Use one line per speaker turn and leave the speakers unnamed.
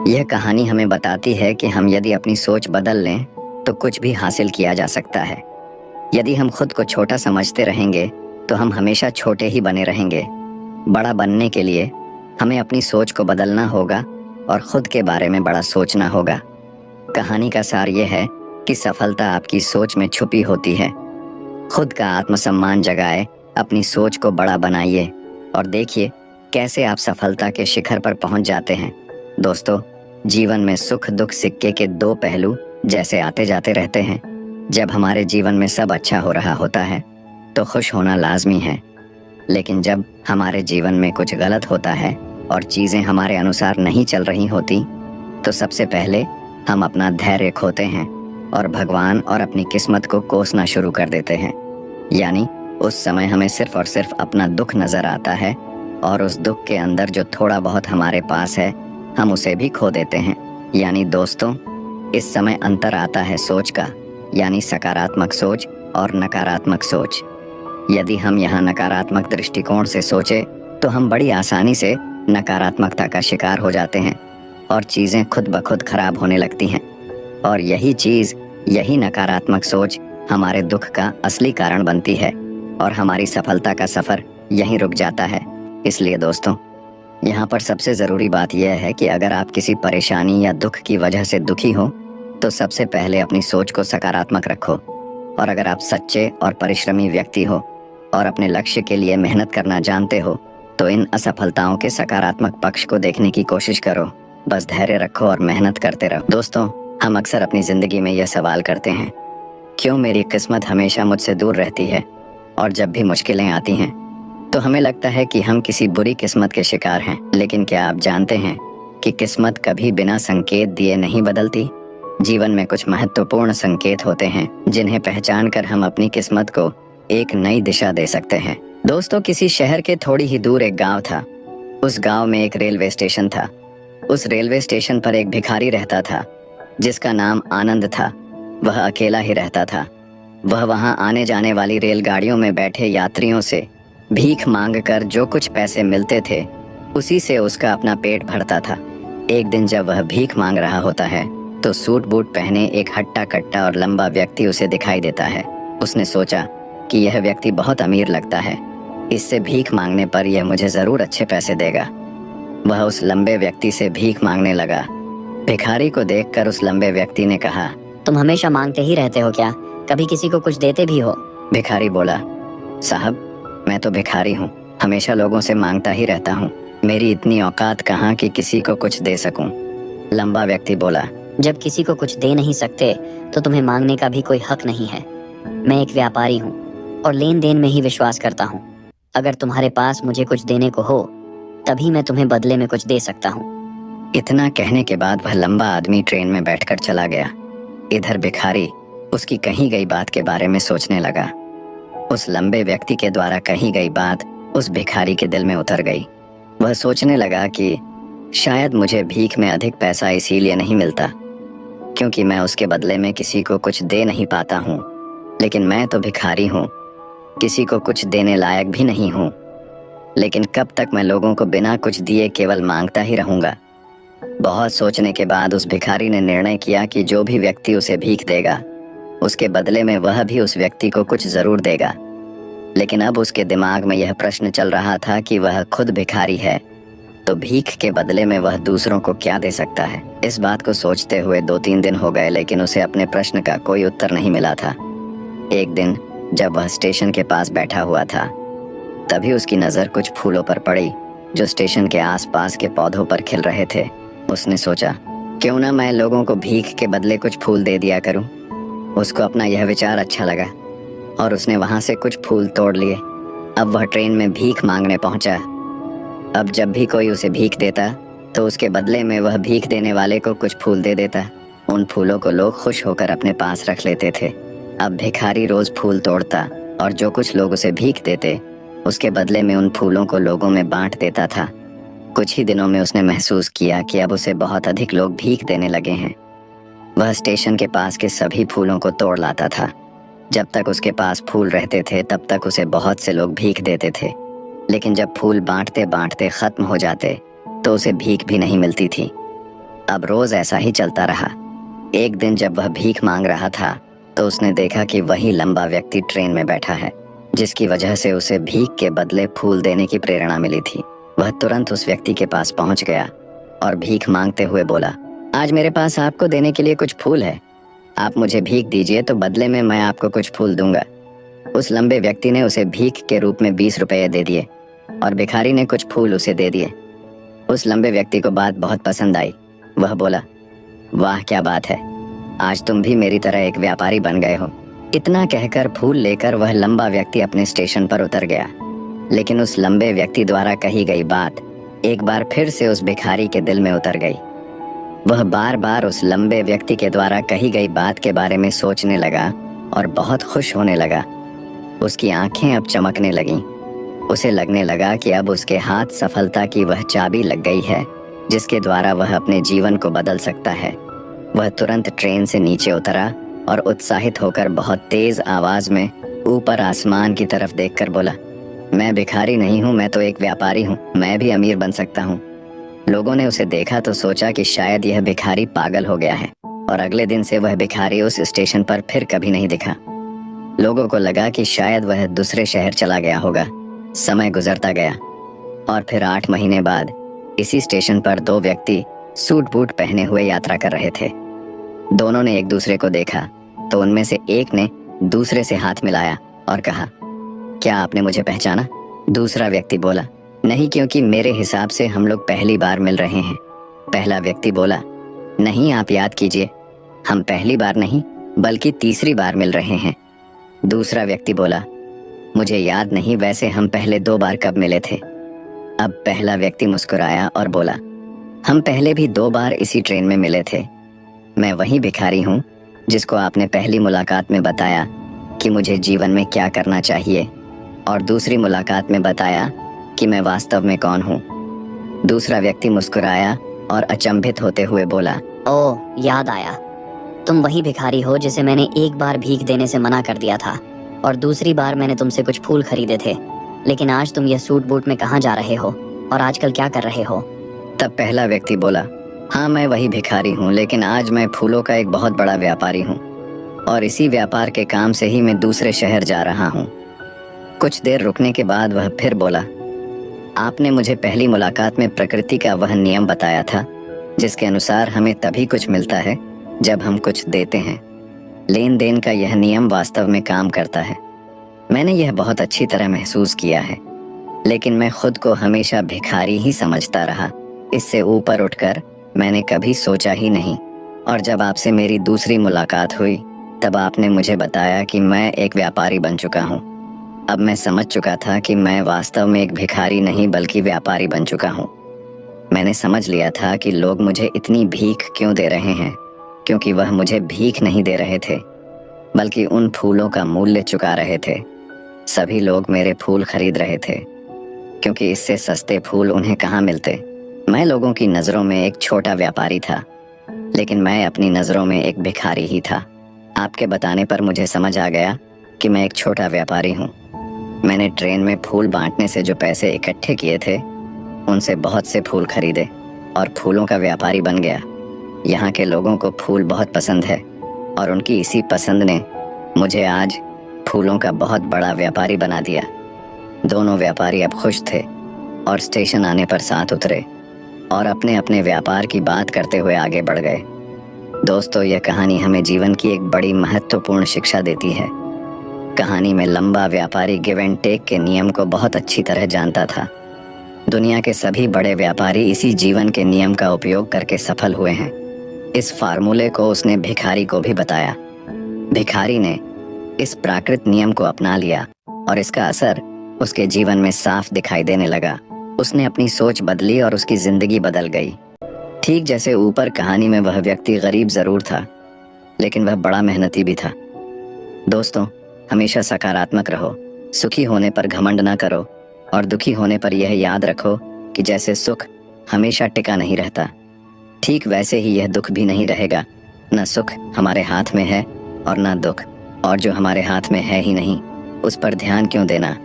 यह कहानी हमें बताती है कि हम यदि अपनी सोच बदल लें तो कुछ भी हासिल किया जा सकता है। यदि हम खुद को छोटा समझते रहेंगे तो हम हमेशा छोटे ही बने रहेंगे। बड़ा बनने के लिए हमें अपनी सोच को बदलना होगा और खुद के बारे में बड़ा सोचना होगा। कहानी का सार यह है कि सफलता आपकी सोच में छुपी होती है। खुद का आत्मसम्मान जगाए, अपनी सोच को बड़ा बनाइए और देखिए कैसे आप सफलता के शिखर पर पहुंच जाते हैं। दोस्तों, जीवन में सुख दुख सिक्के के दो पहलू जैसे आते जाते रहते हैं। जब हमारे जीवन में सब अच्छा हो रहा होता है तो खुश होना लाजमी है, लेकिन जब हमारे जीवन में कुछ गलत होता है और चीज़ें हमारे अनुसार नहीं चल रही होती तो सबसे पहले हम अपना धैर्य खोते हैं और भगवान और अपनी किस्मत को कोसना शुरू कर देते हैं। यानी उस समय हमें सिर्फ और सिर्फ अपना दुख नज़र आता है और उस दुख के अंदर जो थोड़ा बहुत हमारे पास है हम उसे भी खो देते हैं। यानी दोस्तों, इस समय अंतर आता है सोच का, यानी सकारात्मक सोच और नकारात्मक सोच। यदि हम यहाँ नकारात्मक दृष्टिकोण से सोचे तो हम बड़ी आसानी से नकारात्मकता का शिकार हो जाते हैं और चीज़ें खुद ब खुद खराब होने लगती हैं। और यही नकारात्मक सोच हमारे दुख का असली कारण बनती है और हमारी सफलता का सफ़र यहीं रुक जाता है। इसलिए दोस्तों, यहाँ पर सबसे ज़रूरी बात यह है कि अगर आप किसी परेशानी या दुख की वजह से दुखी हो तो सबसे पहले अपनी सोच को सकारात्मक रखो। और अगर आप सच्चे और परिश्रमी व्यक्ति हो और अपने लक्ष्य के लिए मेहनत करना जानते हो तो इन असफलताओं के सकारात्मक पक्ष को देखने की कोशिश करो। बस धैर्य रखो और मेहनत करते रहो। दोस्तों, हम अक्सर अपनी ज़िंदगी में यह सवाल करते हैं, क्यों मेरी किस्मत हमेशा मुझसे दूर रहती है और जब भी मुश्किलें आती हैं तो हमें लगता है कि हम किसी बुरी किस्मत के शिकार हैं। लेकिन क्या आप जानते हैं कि किस्मत कभी बिना संकेत दिए नहीं बदलती? जीवन में कुछ महत्वपूर्ण संकेत होते हैं जिन्हें पहचान कर हम अपनी किस्मत को एक नई दिशा दे सकते हैं। दोस्तों, किसी शहर के थोड़ी ही दूर एक गांव था। उस गांव में एक रेलवे स्टेशन था। उस रेलवे स्टेशन पर एक भिखारी रहता था जिसका नाम आनंद था। वह अकेला ही रहता था। वह वहां आने जाने वाली रेलगाड़ियों में बैठे यात्रियों से भीख मांगकर जो कुछ पैसे मिलते थे उसी से उसका अपना पेट भरता था। एक दिन जब वह भीख मांग रहा होता है तो सूट बूट पहने एक हट्टा कट्टा और लंबा व्यक्ति उसे दिखाई देता है। उसने सोचा कि यह व्यक्ति बहुत अमीर लगता है, इससे भीख मांगने पर यह मुझे ज़रूर अच्छे पैसे देगा। वह उस लंबे व्यक्ति से भीख मांगने लगा। भिखारी को देखकर उस लंबे व्यक्ति ने कहा,
तुम हमेशा मांगते ही रहते हो क्या? कभी किसी को कुछ देते भी हो?
भिखारी बोला, साहब, मैं तो भिखारी हूँ, हमेशा लोगों से मांगता ही रहता हूँ। मेरी इतनी औकात कहाँ कि किसी को कुछ दे सकूं। लंबा व्यक्ति बोला,
जब किसी को कुछ दे नहीं सकते तो तुम्हें मांगने का भी कोई हक नहीं है। मैं एक व्यापारी हूँ और लेन देन में ही विश्वास करता हूँ। अगर तुम्हारे पास मुझे कुछ देने को हो तभी मैं तुम्हें बदले में कुछ दे सकता हूँ।
इतना कहने के बाद वह लंबा आदमी ट्रेन में बैठकर चला गया। इधर भिखारी उसकी कही गई बात के बारे में सोचने लगा। उस लंबे व्यक्ति के द्वारा कही गई बात उस भिखारी के दिल में उतर गई। वह सोचने लगा कि शायद मुझे भीख में अधिक पैसा इसीलिए नहीं मिलता क्योंकि मैं उसके बदले में किसी को कुछ दे नहीं पाता हूँ, लेकिन मैं तो भिखारी हूँ, किसी को कुछ देने लायक भी नहीं हूँ। लेकिन कब तक मैं लोगों को बिना कुछ दिए केवल मांगता ही रहूँगा? बहुत सोचने के बाद उस भिखारी ने निर्णय किया कि जो भी व्यक्ति उसे भीख देगा उसके बदले में वह भी उस व्यक्ति को कुछ ज़रूर देगा। लेकिन अब उसके दिमाग में यह प्रश्न चल रहा था कि वह खुद भिखारी है तो भीख के बदले में वह दूसरों को क्या दे सकता है। इस बात को सोचते हुए 2-3 दिन हो गए लेकिन उसे अपने प्रश्न का कोई उत्तर नहीं मिला था। एक दिन जब वह स्टेशन के पास बैठा हुआ था तभी उसकी नज़र कुछ फूलों पर पड़ी जो स्टेशन के आसपास के पौधों पर खिल रहे थे। उसने सोचा, क्यों ना मैं लोगों को भीख के बदले कुछ फूल दे दिया करूं। उसको अपना यह विचार अच्छा लगा और उसने वहां से कुछ फूल तोड़ लिए। अब वह ट्रेन में भीख मांगने पहुंचा। अब जब भी कोई उसे भीख देता तो उसके बदले में वह भीख देने वाले को कुछ फूल दे देता। उन फूलों को लोग खुश होकर अपने पास रख लेते थे। अब भिखारी रोज फूल तोड़ता और जो कुछ लोग उसे भीख देते उसके बदले में उन फूलों को लोगों में बांट देता था। कुछ ही दिनों में उसने महसूस किया कि अब उसे बहुत अधिक लोग भीख देने लगे हैं। वह स्टेशन के पास के सभी फूलों को तोड़ लाता था। जब तक उसके पास फूल रहते थे तब तक उसे बहुत से लोग भीख देते थे, लेकिन जब फूल बांटते बांटते ख़त्म हो जाते तो उसे भीख भी नहीं मिलती थी। अब रोज ऐसा ही चलता रहा। एक दिन जब वह भीख मांग रहा था तो उसने देखा कि वही लंबा व्यक्ति ट्रेन में बैठा है, जिसकी वजह से उसे भीख के बदले फूल देने की प्रेरणा मिली थी। वह तुरंत उस व्यक्ति के पास पहुंच गया और भीख मांगते हुए बोला, आज मेरे पास आपको देने के लिए कुछ फूल है, आप मुझे भीख दीजिए तो बदले में मैं आपको कुछ फूल दूंगा। उस लंबे व्यक्ति ने उसे भीख के रूप में 20 रुपये दे दिए और भिखारी ने कुछ फूल उसे दे दिए। उस लंबे व्यक्ति को बात बहुत पसंद आई। वह बोला, वाह क्या बात है, आज तुम भी मेरी तरह एक व्यापारी बन गए हो। इतना कहकर फूल लेकर वह लंबा व्यक्ति अपने स्टेशन पर उतर गया। लेकिन उस लंबे व्यक्ति द्वारा कही गई बात एक बार फिर से उस भिखारी के दिल में उतर गई। वह बार बार उस लंबे व्यक्ति के द्वारा कही गई बात के बारे में सोचने लगा और बहुत खुश होने लगा। उसकी आंखें अब चमकने लगीं। उसे लगने लगा कि अब उसके हाथ सफलता की वह चाबी लग गई है जिसके द्वारा वह अपने जीवन को बदल सकता है। वह तुरंत ट्रेन से नीचे उतरा और उत्साहित होकर बहुत तेज आवाज में ऊपर आसमान की तरफ देखकर बोला, मैं भिखारी नहीं हूँ, मैं तो एक व्यापारी हूँ, मैं भी अमीर बन सकता हूँ। लोगों ने उसे देखा तो सोचा कि शायद यह भिखारी पागल हो गया है और अगले दिन से वह भिखारी उस स्टेशन पर फिर कभी नहीं दिखा। लोगों को लगा कि शायद वह दूसरे शहर चला गया होगा। समय गुजरता गया और फिर 8 महीने बाद इसी स्टेशन पर 2 व्यक्ति सूट बूट पहने हुए यात्रा कर रहे थे। दोनों ने एक दूसरे को देखा तो उनमें से एक ने दूसरे से हाथ मिलाया और कहा, क्या आपने मुझे पहचाना? दूसरा व्यक्ति बोला, नहीं, क्योंकि मेरे हिसाब से हम लोग पहली बार मिल रहे हैं। पहला व्यक्ति बोला, नहीं, आप याद कीजिए, हम पहली बार नहीं बल्कि तीसरी बार मिल रहे हैं। दूसरा व्यक्ति बोला, मुझे याद नहीं, वैसे हम पहले 2 बार कब मिले थे? अब पहला व्यक्ति मुस्कुराया और बोला, हम पहले भी 2 बार इसी ट्रेन में मिले थे। मैं वही भिखारी हूँ जिसको आपने पहली मुलाकात में बताया कि मुझे जीवन में क्या करना चाहिए और दूसरी मुलाकात में बताया कि मैं वास्तव में कौन हूँ। दूसरा व्यक्ति मुस्कुराया और अचंभित होते हुए बोला,
ओ, याद आया, तुम वही भिखारी हो जिसे मैंने एक बार भीख देने से मना कर दिया था और दूसरी बार मैंने तुमसे कुछ फूल खरीदे थे। लेकिन आज तुम ये सूट बूट में कहाँ जा रहे हो और आजकल क्या कर रहे हो?
तब पहला व्यक्ति बोला, हाँ, मैं वही भिखारी हूँ, लेकिन आज मैं फूलों का एक बहुत बड़ा व्यापारी हूँ और इसी व्यापार के काम से ही मैं दूसरे शहर जा रहा हूँ। कुछ देर रुकने के बाद वह फिर बोला, आपने मुझे पहली मुलाकात में प्रकृति का वह नियम बताया था जिसके अनुसार हमें तभी कुछ मिलता है जब हम कुछ देते हैं। लेन देन का यह नियम वास्तव में काम करता है। मैंने यह बहुत अच्छी तरह महसूस किया है, लेकिन मैं खुद को हमेशा भिखारी ही समझता रहा। इससे ऊपर उठकर मैंने कभी सोचा ही नहीं। और जब आपसे मेरी दूसरी मुलाकात हुई तब आपने मुझे बताया कि मैं एक व्यापारी बन चुका हूँ। अब मैं समझ चुका था कि मैं वास्तव में एक भिखारी नहीं बल्कि व्यापारी बन चुका हूँ। मैंने समझ लिया था कि लोग मुझे इतनी भीख क्यों दे रहे हैं, क्योंकि वह मुझे भीख नहीं दे रहे थे बल्कि उन फूलों का मूल्य चुका रहे थे। सभी लोग मेरे फूल खरीद रहे थे क्योंकि इससे सस्ते फूल उन्हें कहाँ मिलते। मैं लोगों की नज़रों में एक छोटा व्यापारी था, लेकिन मैं अपनी नज़रों में एक भिखारी ही था। आपके बताने पर मुझे समझ आ गया कि मैं एक छोटा व्यापारी हूँ। मैंने ट्रेन में फूल बांटने से जो पैसे इकट्ठे किए थे उनसे बहुत से फूल खरीदे और फूलों का व्यापारी बन गया। यहाँ के लोगों को फूल बहुत पसंद है और उनकी इसी पसंद ने मुझे आज फूलों का बहुत बड़ा व्यापारी बना दिया। दोनों व्यापारी अब खुश थे और स्टेशन आने पर साथ उतरे और अपने अपने व्यापार की बात करते हुए आगे बढ़ गए। दोस्तों, यह कहानी हमें जीवन की एक बड़ी महत्वपूर्ण शिक्षा देती है। कहानी में लंबा व्यापारी गिव एंड टेक के नियम को बहुत अच्छी तरह जानता था। दुनिया के सभी बड़े व्यापारी इसी जीवन के नियम का उपयोग करके सफल हुए हैं। इस फार्मूले को उसने भिखारी को भी बताया। भिखारी ने इस प्राकृत नियम को अपना लिया और इसका असर उसके जीवन में साफ दिखाई देने लगा। उसने अपनी सोच बदली और उसकी जिंदगी बदल गई। ठीक जैसे ऊपर कहानी में वह व्यक्ति गरीब जरूर था, लेकिन वह बड़ा मेहनती भी था। दोस्तों, हमेशा सकारात्मक रहो, सुखी होने पर घमंड ना करो और दुखी होने पर यह याद रखो कि जैसे सुख हमेशा टिका नहीं रहता, ठीक वैसे ही यह दुख भी नहीं रहेगा। न सुख हमारे हाथ में है और न दुख, और जो हमारे हाथ में है ही नहीं उस पर ध्यान क्यों देना।